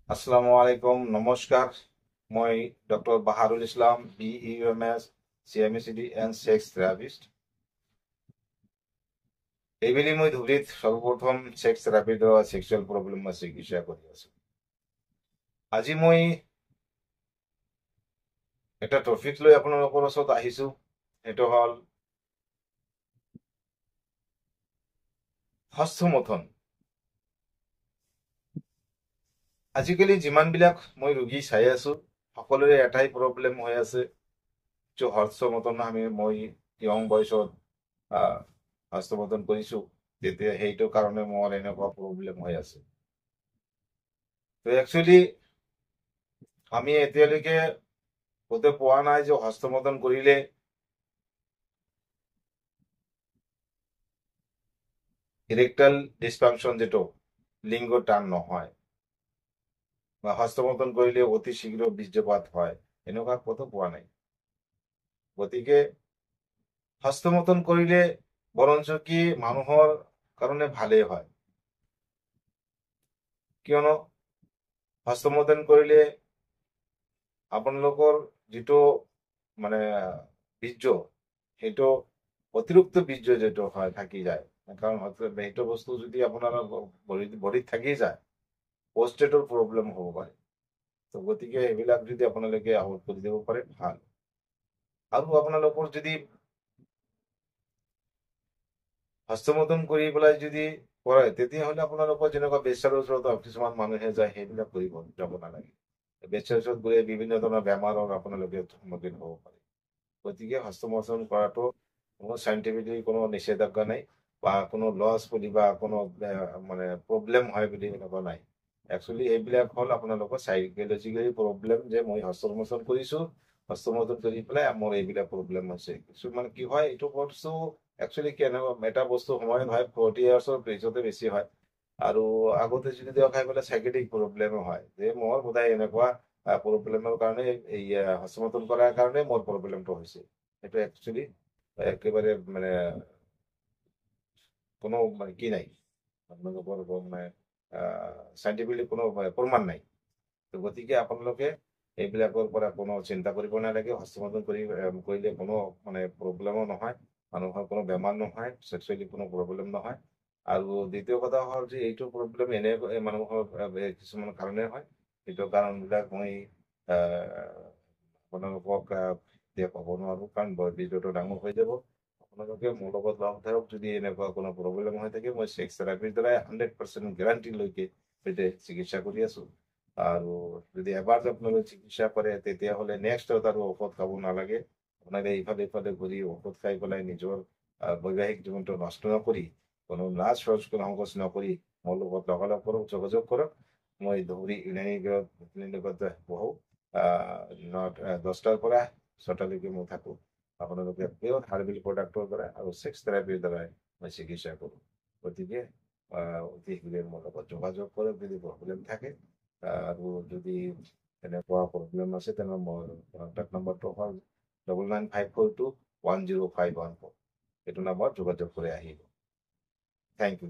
আসসালামু আলাইকুম নমস্কাৰ মই doctor Baharul Islam BUMS CMECD and sex therapist এইবেলি মই ধুবুৰীত সৰ্বপ্ৰথম সেক্স থেৰাপিৰ দ্বাৰা সেক্সুয়াল প্ৰব্লেমৰ চিকিৎসা কৰি আছো। আজি মই এটা টপিক লৈ আপোনালোকৰ ওচৰত আহিছো। সেইটো হ'ল হস্তমৈথুন। আজিকালি যিমানবিলাক মই ৰোগী চাই আছো সকলোৰে এটাই প্ৰব্লেম হৈ আছে যে হস্তমৈথুন মই ইয়ং বয়সত হস্তমৈথুন কৰিছো, তেতিয়া সেইটো কাৰণে মোৰ এনেকুৱা প্ৰব্লেম হৈ আছে। তো একচুৱেলি আমি এতিয়ালৈকে হতে পোৱা নাই যে হস্তমৈথুন কৰিলে ইৰেকটাইল ডিসফাংশন যেটো লিঙ্গ টান নহয় বা হস্তমৈথুন কৰিলে অতি শীঘ্ৰ বীৰ্যপাত হয়, এনেকুৱা কতো পোৱা নাই। গতিকে হস্তমৈথুন কৰিলে বৰঞ্চ কি মানুহৰ কাৰণে ভালেই হয়, কিয়নো হস্তমৈথুন কৰিলে আপোনালোকৰ যিটো মানে বীৰ্য সেইটো অতিৰিক্ত বীৰ্য যেটো হয় থাকি যায়, কাৰণ সেইটো বস্তু যদি আপোনাৰ বডিত থাকি যায় পোস্টেটৰ প্ৰব্লেম হ'ব পাৰে। তো গতিকে এইবিলাক যদি আপোনালোকে আউট কৰি দিব পাৰে ভাল। আৰু আপোনালোকৰ যদি হস্তমৈথুন কৰি পেলাই যদি কৰে তেতিয়াহ'লে আপোনালোকৰ যেনেকুৱা বেচাৰ ওচৰত কিছুমান মানুহে যায় সেইবিলাক কৰিব যাব নালাগে। বেচাৰ ওচৰত গৈ বিভিন্ন ধৰণৰ বেমাৰৰ আপোনালোকে সন্মুখীন হ'ব পাৰে। গতিকে হস্তমৈথুন কৰাটো কোনো সাইন্টিফিকলি কোনো নিষেধাজ্ঞা নাই বা কোনো লস বুলি বা কোনো মানে প্ৰব্লেম হয় বুলি এনেকুৱা নাই। একচুৱেলি এইবিলাক হ'ল আপোনালোকৰ সাইকোলজিকেলি প্ৰব্লেম, যে মই হস্তমৈথুন কৰিছো, হস্তমৈথুন কৰি পেলাই মোৰ এইবিলাক প্ৰব্লেম হৈছে। কিছুমান কি হয় এইটো বস্তু একচুৱেলি কেনেকুৱা এটা বস্তু সময়ত হয় 40 ইয়াৰ্ছৰ পিছতে বেছি হয়, আৰু আগতে যদি দেখাই পেলাই সাইকেটিক প্ৰব্লেমো হয় যে মোৰ বোধহয় এনেকুৱা প্ৰব্লেমৰ কাৰণে এই হস্তমৈথুন কৰাৰ কাৰণে মোৰ প্ৰব্লেমটো হৈছে। সেইটো একচুৱেলি একেবাৰে মানে কোনো মানে কি নাই, আপোনালোকৰ মানে সাইন্টিফিকলি কোনো প্ৰমাণ নাই। তো গতিকে আপোনালোকে এইবিলাকৰ পৰা কোনো চিন্তা কৰিব নালাগে। হস্তমৈথুন কৰিলে কোনো মানে প্ৰব্লেমো নহয়, মানুহৰ কোনো বেমাৰ নহয়, সেক্সুৱেলি কোনো প্ৰব্লেম নহয়। আৰু দ্বিতীয় কথা হ'ল যে এইটো প্ৰব্লেম এনে মানুহৰ কিছুমান কাৰণে হয়, সেইটো কাৰণবিলাক মই আপোনালোকক এতিয়া ক'ব নোৱাৰো, কাৰণ ভিডিঅ'টো ডাঙৰ হৈ যাব। আপোনালোকে মোৰ লগত লগ ধৰক, যদি এনেকুৱা কোনো প্ৰব্লেম হৈ থাকে মই সেক্স থেৰাপিৰ দ্বাৰা 100% গ্যাৰাণ্টি লৈকে চিকিৎসা কৰি আছো। আৰু যদি এবাৰ আপোনালোকে চিকিৎসা কৰে তেতিয়াহ'লে নেক্সট আৰু ঔষধ খাব নালাগে। আপোনালোকে ইফালে ইফালে ঘূৰি ঔষধ খাই পেলাই নিজৰ বৈবাহিক জীৱনটো নষ্ট নকৰি, কোনো লাজ সংকোচ নকৰি মোৰ লগত লগালগ কৰক, যোগাযোগ কৰক। মই ধুবুৰী ইউনানী ক্লিনিকত বহো, 10টাৰ পৰা 6টালৈকে মই থাকো। আপোনালোকে পিয়ৰ হাৰ্বেল প্ৰডাক্টৰ দ্বাৰা আৰু সেক্স থেৰাপিৰ দ্বাৰাই মই চিকিৎসা কৰোঁ। গতিকে অতি শীঘ্ৰে মোৰ লগত যোগাযোগ কৰক যদি প্ৰব্লেম থাকে। আৰু যদি এনেকুৱা প্ৰব্লেম আছে তেনেহ'লে মোৰ কণ্টেক্ট নম্বৰটো হ'ল 9954210514। এইটো নম্বৰত যোগাযোগ কৰি আহিব। Thank U.